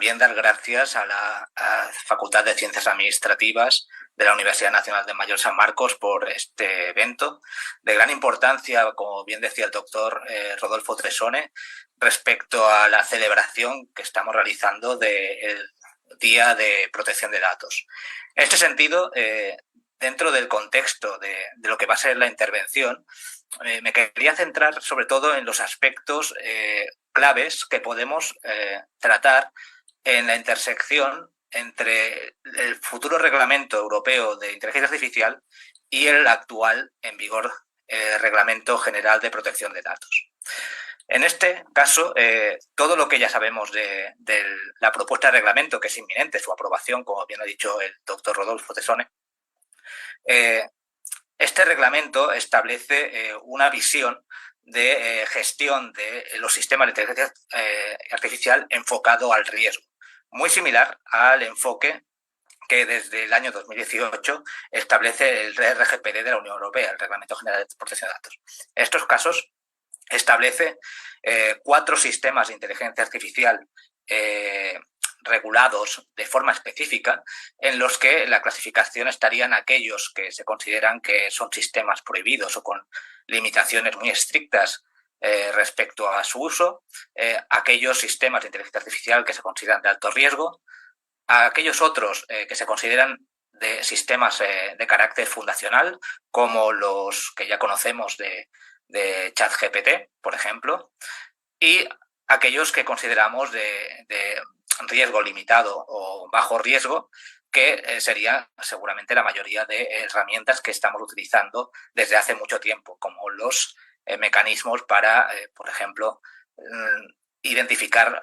también dar gracias a la Facultad de Ciencias Administrativas de la Universidad Nacional de Mayor San Marcos por este evento de gran importancia, como bien decía el doctor Rodolfo Tresone, respecto a la celebración que estamos realizando del Día de Protección de Datos. En este sentido, dentro del contexto de lo que va a ser la intervención, me quería centrar sobre todo en los aspectos claves que podemos tratar en la intersección entre el futuro reglamento europeo de inteligencia artificial y el actual en vigor Reglamento General de Protección de Datos. En este caso, todo lo que ya sabemos de la propuesta de reglamento, que es inminente su aprobación, como bien ha dicho el doctor Rodolfo Tresone, este reglamento establece una visión de gestión de los sistemas de inteligencia artificial enfocado al riesgo, muy similar al enfoque que desde el año 2018 establece el RGPD de la Unión Europea, el Reglamento General de Protección de Datos. En estos casos establece 4 sistemas de inteligencia artificial regulados de forma específica, en los que la clasificación estarían aquellos que se consideran que son sistemas prohibidos o con limitaciones muy estrictas respecto a su uso, aquellos sistemas de inteligencia artificial que se consideran de alto riesgo, a aquellos otros que se consideran de sistemas de carácter fundacional, como los que ya conocemos de ChatGPT, por ejemplo, y aquellos que consideramos de riesgo limitado o bajo riesgo, que sería seguramente la mayoría de herramientas que estamos utilizando desde hace mucho tiempo, como los mecanismos para, por ejemplo, identificar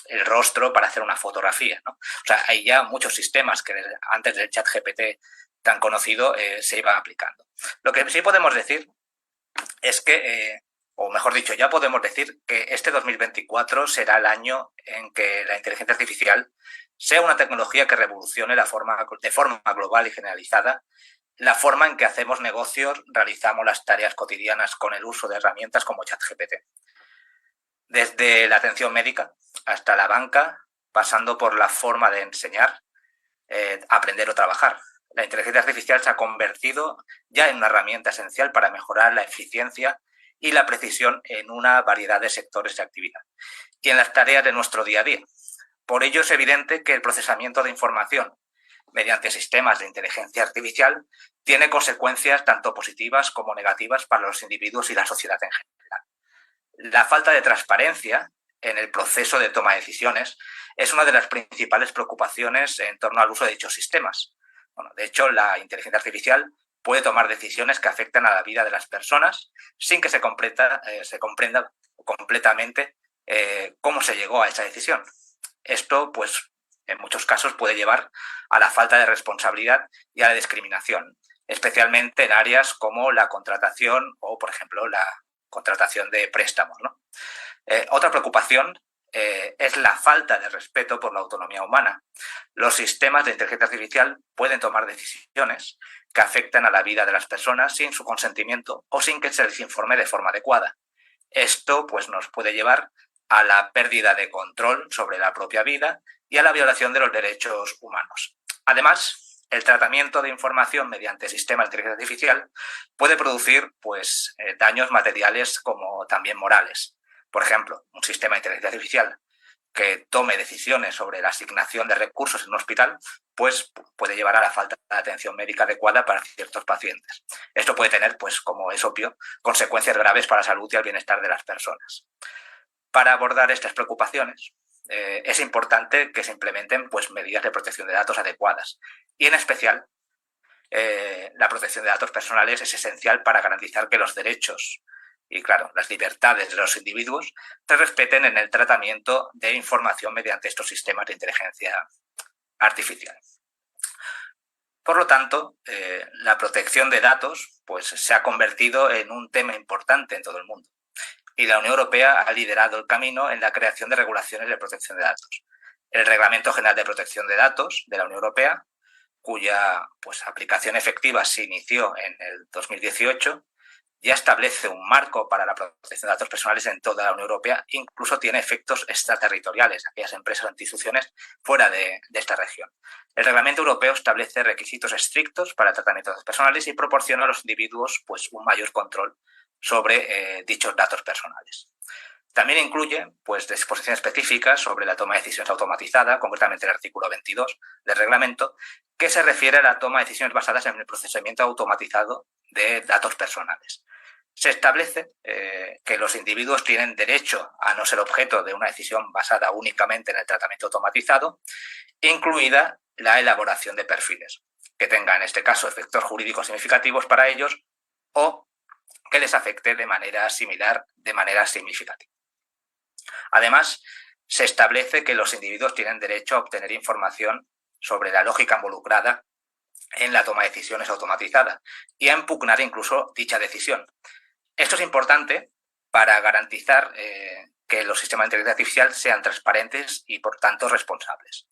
el rostro para hacer una fotografía, ¿no? O sea, hay ya muchos sistemas que antes del ChatGPT tan conocido se iban aplicando. Lo que sí podemos decir es que, o mejor dicho, ya podemos decir que este 2024 será el año en que la inteligencia artificial sea una tecnología que revolucione de forma global y generalizada la forma en que hacemos negocios, realizamos las tareas cotidianas con el uso de herramientas como ChatGPT. Desde la atención médica hasta la banca, pasando por la forma de enseñar, aprender o trabajar. La inteligencia artificial se ha convertido ya en una herramienta esencial para mejorar la eficiencia y la precisión en una variedad de sectores de actividad y en las tareas de nuestro día a día. Por ello es evidente que el procesamiento de información mediante sistemas de inteligencia artificial tiene consecuencias tanto positivas como negativas para los individuos y la sociedad en general. La falta de transparencia en el proceso de toma de decisiones es una de las principales preocupaciones en torno al uso de dichos sistemas. Bueno, de hecho, la inteligencia artificial puede tomar decisiones que afectan a la vida de las personas sin que se comprenda completamente cómo se llegó a esa decisión. Esto, pues, en muchos casos puede llevar a la falta de responsabilidad y a la discriminación, especialmente en áreas como la contratación o, por ejemplo, la contratación de préstamos, ¿no? Otra preocupación es la falta de respeto por la autonomía humana. Los sistemas de inteligencia artificial pueden tomar decisiones que afectan a la vida de las personas sin su consentimiento o sin que se les informe de forma adecuada. Esto, pues, nos puede llevar a la pérdida de control sobre la propia vida y a la violación de los derechos humanos. Además, el tratamiento de información mediante sistemas de inteligencia artificial puede producir, pues, daños materiales como también morales. Por ejemplo, un sistema de inteligencia artificial que tome decisiones sobre la asignación de recursos en un hospital, pues puede llevar a la falta de atención médica adecuada para ciertos pacientes. Esto puede tener, pues, como es obvio, consecuencias graves para la salud y el bienestar de las personas. Para abordar estas preocupaciones, es importante que se implementen, pues, medidas de protección de datos adecuadas. Y en especial, la protección de datos personales es esencial para garantizar que los derechos y, claro, las libertades de los individuos se respeten en el tratamiento de información mediante estos sistemas de inteligencia artificial. Por lo tanto, la protección de datos, pues, se ha convertido en un tema importante en todo el mundo. Y la Unión Europea ha liderado el camino en la creación de regulaciones de protección de datos. El Reglamento General de Protección de Datos de la Unión Europea, cuya, pues, aplicación efectiva se inició en el 2018, ya establece un marco para la protección de datos personales en toda la Unión Europea, incluso tiene efectos extraterritoriales, aquellas empresas o instituciones fuera de esta región. El Reglamento Europeo establece requisitos estrictos para el tratamiento de datos personales y proporciona a los individuos pues, un mayor control sobre dichos datos personales. También incluye pues, disposiciones específicas sobre la toma de decisiones automatizada, concretamente el artículo 22 del reglamento, que se refiere a la toma de decisiones basadas en el procesamiento automatizado de datos personales. Se establece que los individuos tienen derecho a no ser objeto de una decisión basada únicamente en el tratamiento automatizado, incluida la elaboración de perfiles, que tengan en este caso efectos jurídicos significativos para ellos o que les afecte de manera similar, de manera significativa. Además, se establece que los individuos tienen derecho a obtener información sobre la lógica involucrada en la toma de decisiones automatizada y a impugnar incluso dicha decisión. Esto es importante para garantizar que los sistemas de inteligencia artificial sean transparentes y, por tanto, responsables.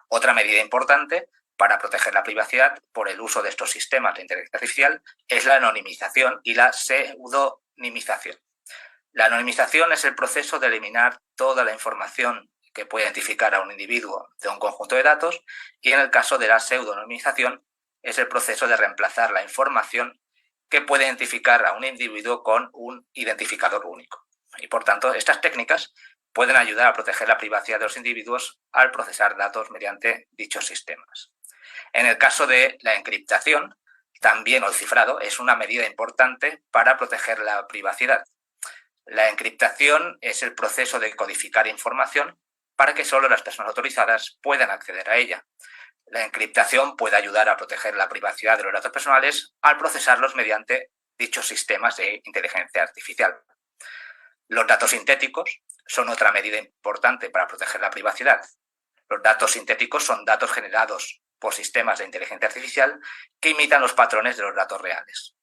Otra medida importante para proteger la privacidad por el uso de estos sistemas de inteligencia artificial es la anonimización y la pseudonimización. La anonimización es el proceso de eliminar toda la información que puede identificar a un individuo de un conjunto de datos y en el caso de la pseudonimización es el proceso de reemplazar la información que puede identificar a un individuo con un identificador único. Y por tanto, estas técnicas pueden ayudar a proteger la privacidad de los individuos al procesar datos mediante dichos sistemas. En el caso de la encriptación, también el cifrado es una medida importante para proteger la privacidad. La encriptación es el proceso de codificar información para que solo las personas autorizadas puedan acceder a ella. La encriptación puede ayudar a proteger la privacidad de los datos personales al procesarlos mediante dichos sistemas de inteligencia artificial. Los datos sintéticos son otra medida importante para proteger la privacidad. Los datos sintéticos son datos generados por sistemas de inteligencia artificial que imitan los patrones de los datos reales.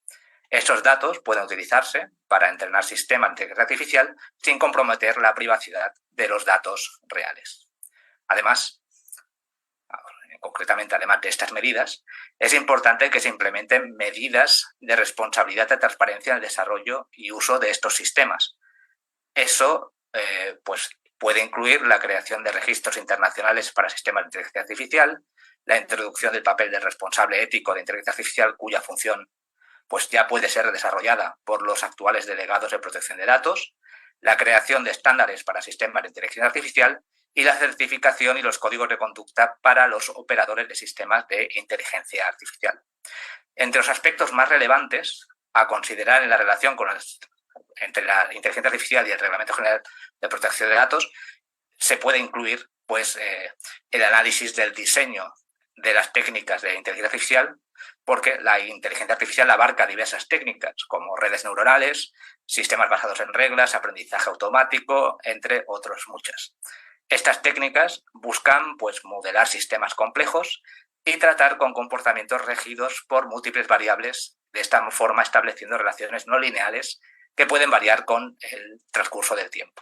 Estos datos pueden utilizarse para entrenar sistemas de inteligencia artificial sin comprometer la privacidad de los datos reales. Además, concretamente, además de estas medidas, es importante que se implementen medidas de responsabilidad y transparencia en el desarrollo y uso de estos sistemas. Eso pues, puede incluir la creación de registros internacionales para sistemas de inteligencia artificial, la introducción del papel del responsable ético de inteligencia artificial, cuya función pues, ya puede ser desarrollada por los actuales delegados de protección de datos, la creación de estándares para sistemas de inteligencia artificial y la certificación y los códigos de conducta para los operadores de sistemas de inteligencia artificial. Entre los aspectos más relevantes a considerar en la relación entre la inteligencia artificial y el Reglamento General de Protección de Datos se puede incluir pues, el análisis del diseño de las técnicas de inteligencia artificial, porque la inteligencia artificial abarca diversas técnicas como redes neuronales, sistemas basados en reglas, aprendizaje automático, entre otras muchas. Estas técnicas buscan pues, modelar sistemas complejos y tratar con comportamientos regidos por múltiples variables, de esta forma estableciendo relaciones no lineales que pueden variar con el transcurso del tiempo.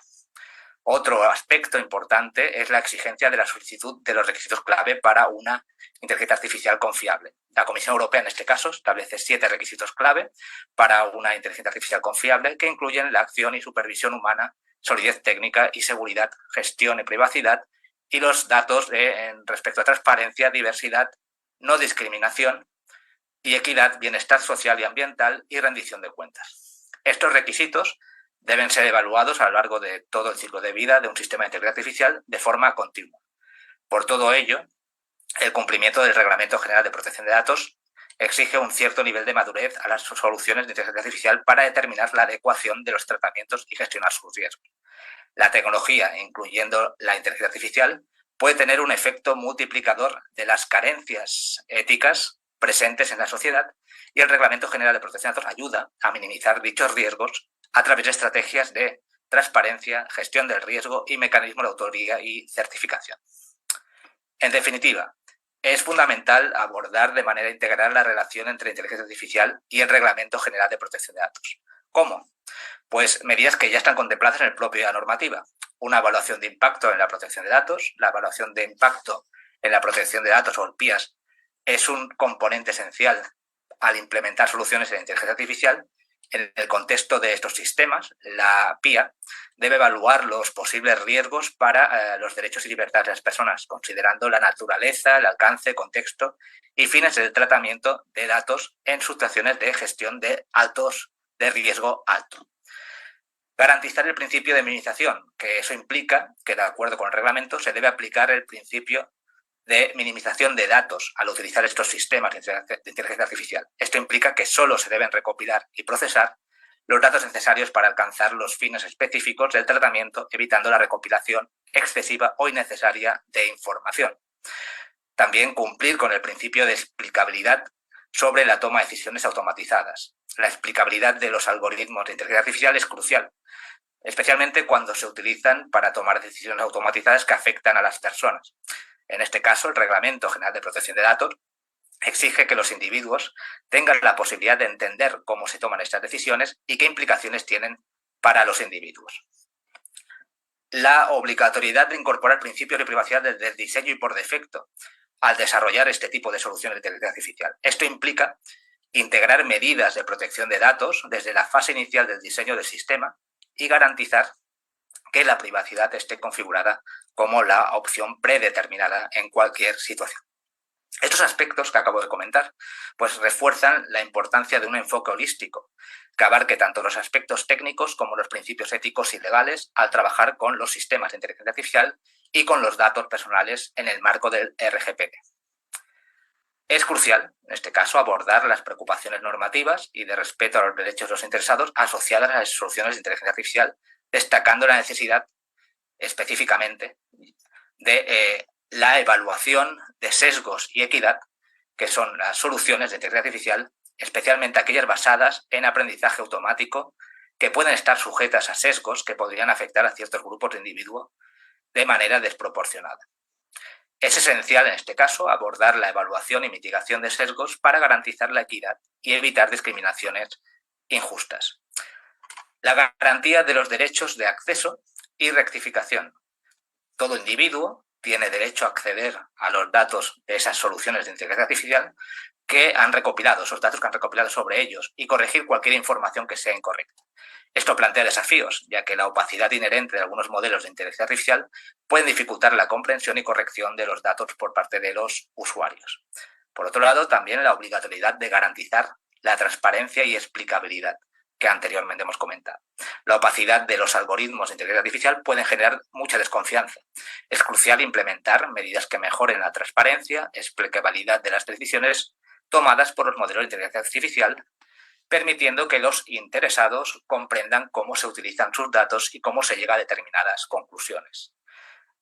Otro aspecto importante es la exigencia de la solicitud de los requisitos clave para una inteligencia artificial confiable. La Comisión Europea, en este caso, establece 7 requisitos clave para una inteligencia artificial confiable que incluyen la acción y supervisión humana, solidez técnica y seguridad, gestión y privacidad, y los datos respecto a transparencia, diversidad, no discriminación y equidad, bienestar social y ambiental y rendición de cuentas. Estos requisitos deben ser evaluados a lo largo de todo el ciclo de vida de un sistema de inteligencia artificial de forma continua. Por todo ello, el cumplimiento del Reglamento General de Protección de Datos exige un cierto nivel de madurez a las soluciones de inteligencia artificial para determinar la adecuación de los tratamientos y gestionar sus riesgos. La tecnología, incluyendo la inteligencia artificial, puede tener un efecto multiplicador de las carencias éticas presentes en la sociedad y el Reglamento General de Protección de Datos ayuda a minimizar dichos riesgos a través de estrategias de transparencia, gestión del riesgo y mecanismos de autoría y certificación. En definitiva, es fundamental abordar de manera integral la relación entre inteligencia artificial y el Reglamento General de Protección de Datos. ¿Cómo? Pues medidas que ya están contempladas en la propia normativa. Una evaluación de impacto en la protección de datos. La evaluación de impacto en la protección de datos, o el PIAS, es un componente esencial al implementar soluciones de inteligencia artificial En el contexto de estos sistemas, la PIA debe evaluar los posibles riesgos para los derechos y libertades de las personas, considerando la naturaleza, el alcance, contexto y fines del tratamiento de datos en situaciones de gestión de riesgo alto. Garantizar el principio de minimización, que eso implica que, de acuerdo con el reglamento, se debe aplicar el principio de minimización de datos al utilizar estos sistemas de inteligencia artificial. Esto implica que solo se deben recopilar y procesar los datos necesarios para alcanzar los fines específicos del tratamiento, evitando la recopilación excesiva o innecesaria de información. También cumplir con el principio de explicabilidad sobre la toma de decisiones automatizadas. La explicabilidad de los algoritmos de inteligencia artificial es crucial, especialmente cuando se utilizan para tomar decisiones automatizadas que afectan a las personas. En este caso, el Reglamento General de Protección de Datos exige que los individuos tengan la posibilidad de entender cómo se toman estas decisiones y qué implicaciones tienen para los individuos. La obligatoriedad de incorporar principios de privacidad desde el diseño y por defecto al desarrollar este tipo de soluciones de inteligencia artificial. Esto implica integrar medidas de protección de datos desde la fase inicial del diseño del sistema y garantizar que la privacidad esté configurada como la opción predeterminada en cualquier situación. Estos aspectos que acabo de comentar pues refuerzan la importancia de un enfoque holístico que abarque tanto los aspectos técnicos como los principios éticos y legales al trabajar con los sistemas de inteligencia artificial y con los datos personales en el marco del RGPD. Es crucial, en este caso, abordar las preocupaciones normativas y de respeto a los derechos de los interesados asociadas a las soluciones de inteligencia artificial, destacando la necesidad específicamente de la evaluación de sesgos y equidad, que son las soluciones de inteligencia artificial, especialmente aquellas basadas en aprendizaje automático, que pueden estar sujetas a sesgos que podrían afectar a ciertos grupos de individuos de manera desproporcionada. Es esencial, en este caso, abordar la evaluación y mitigación de sesgos para garantizar la equidad y evitar discriminaciones injustas. La garantía de los derechos de acceso y rectificación. Todo individuo tiene derecho a acceder a los datos de esas soluciones de inteligencia artificial que han recopilado, esos datos que han recopilado sobre ellos, y corregir cualquier información que sea incorrecta. Esto plantea desafíos, ya que la opacidad inherente de algunos modelos de inteligencia artificial puede dificultar la comprensión y corrección de los datos por parte de los usuarios. Por otro lado, también la obligatoriedad de garantizar la transparencia y explicabilidad que anteriormente hemos comentado. La opacidad de los algoritmos de inteligencia artificial pueden generar mucha desconfianza. Es crucial implementar medidas que mejoren la transparencia, explicabilidad de las decisiones tomadas por los modelos de inteligencia artificial, permitiendo que los interesados comprendan cómo se utilizan sus datos y cómo se llega a determinadas conclusiones.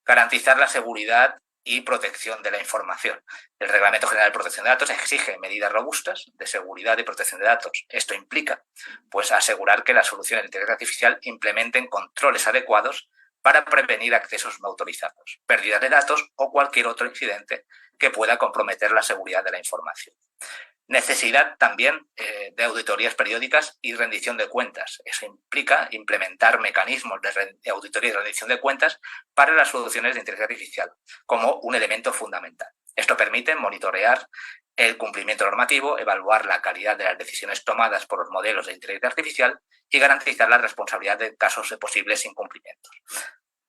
Garantizar la seguridad y protección de la información. El Reglamento General de Protección de Datos exige medidas robustas de seguridad y protección de datos. Esto implica pues, asegurar que las soluciones de inteligencia artificial implementen controles adecuados para prevenir accesos no autorizados, pérdidas de datos o cualquier otro incidente que pueda comprometer la seguridad de la información. Necesidad también de auditorías periódicas y rendición de cuentas. Eso implica implementar mecanismos de auditoría y rendición de cuentas para las soluciones de inteligencia artificial como un elemento fundamental. Esto permite monitorear el cumplimiento normativo, evaluar la calidad de las decisiones tomadas por los modelos de inteligencia artificial y garantizar la responsabilidad de casos de posibles incumplimientos.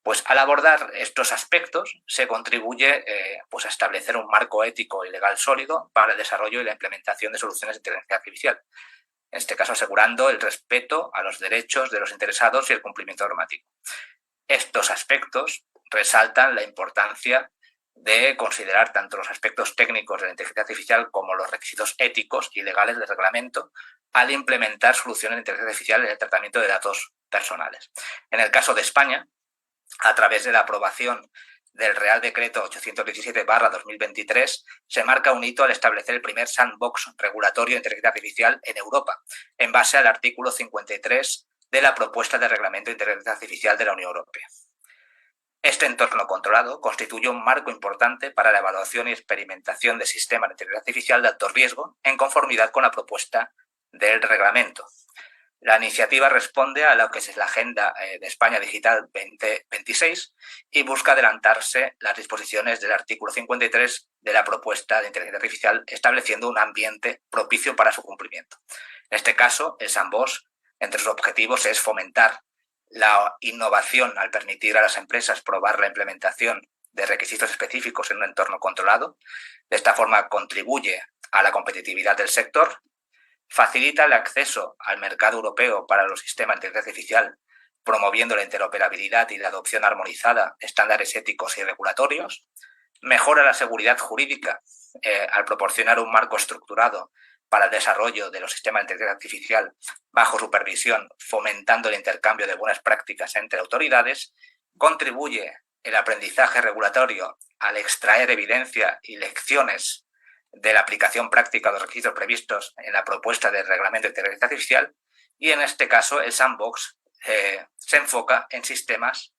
Pues al abordar estos aspectos se contribuye pues a establecer un marco ético y legal sólido para el desarrollo y la implementación de soluciones de inteligencia artificial. En este caso, asegurando el respeto a los derechos de los interesados y el cumplimiento normativo. Estos aspectos resaltan la importancia de considerar tanto los aspectos técnicos de la inteligencia artificial como los requisitos éticos y legales del reglamento al implementar soluciones de inteligencia artificial en el tratamiento de datos personales. En el caso de España, a través de la aprobación del Real Decreto 817/2023, se marca un hito al establecer el primer sandbox regulatorio de inteligencia artificial en Europa, en base al artículo 53 de la propuesta de Reglamento de Inteligencia Artificial de la Unión Europea. Este entorno controlado constituye un marco importante para la evaluación y experimentación de sistemas de inteligencia artificial de alto riesgo en conformidad con la propuesta del reglamento. La iniciativa responde a lo que es la Agenda de España Digital 2026 y busca adelantarse las disposiciones del artículo 53 de la propuesta de inteligencia artificial, estableciendo un ambiente propicio para su cumplimiento. En este caso, el Sandbox, entre sus objetivos, es fomentar la innovación al permitir a las empresas probar la implementación de requisitos específicos en un entorno controlado. De esta forma contribuye a la competitividad del sector, facilita el acceso al mercado europeo para los sistemas de inteligencia artificial, promoviendo la interoperabilidad y la adopción armonizada de estándares éticos y regulatorios, mejora la seguridad jurídica al proporcionar un marco estructurado para el desarrollo de los sistemas de inteligencia artificial bajo supervisión, fomentando el intercambio de buenas prácticas entre autoridades, contribuye el aprendizaje regulatorio al extraer evidencia y lecciones de la aplicación práctica de los requisitos previstos en la propuesta de reglamento de inteligencia artificial, y en este caso el Sandbox se enfoca en sistemas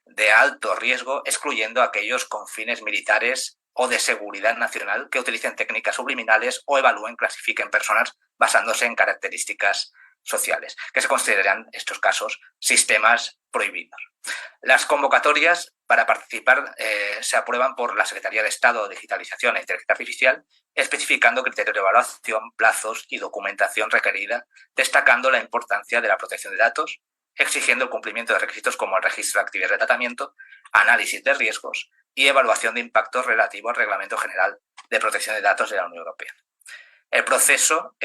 de alto riesgo, excluyendo aquellos con fines militares o de seguridad nacional que utilicen técnicas subliminales o evalúen, clasifiquen personas basándose en características sociales, que se consideran estos casos sistemas prohibidos. Las convocatorias para participar se aprueban por la Secretaría de Estado de Digitalización e Inteligencia Artificial, especificando criterios de evaluación, plazos y documentación requerida, destacando la importancia de la protección de datos, exigiendo el cumplimiento de requisitos como el registro de actividades de tratamiento, análisis de riesgos y evaluación de impactos relativo al Reglamento General de Protección de Datos de la Unión Europea. El proceso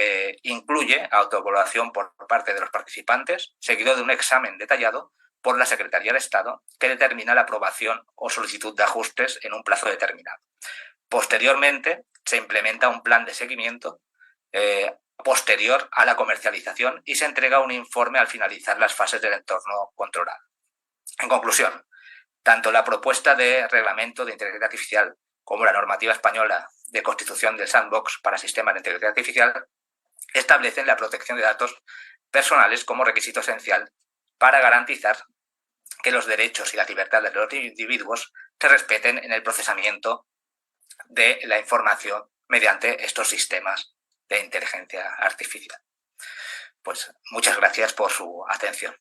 incluye autoevaluación por parte de los participantes, seguido de un examen detallado por la Secretaría de Estado, que determina la aprobación o solicitud de ajustes en un plazo determinado. Posteriormente, se implementa un plan de seguimiento posterior a la comercialización y se entrega un informe al finalizar las fases del entorno controlado. En conclusión, tanto la propuesta de reglamento de inteligencia artificial como la normativa española de constitución del Sandbox para sistemas de inteligencia artificial establecen la protección de datos personales como requisito esencial para garantizar que los derechos y las libertades de los individuos se respeten en el procesamiento de la información mediante estos sistemas de inteligencia artificial. Pues muchas gracias por su atención.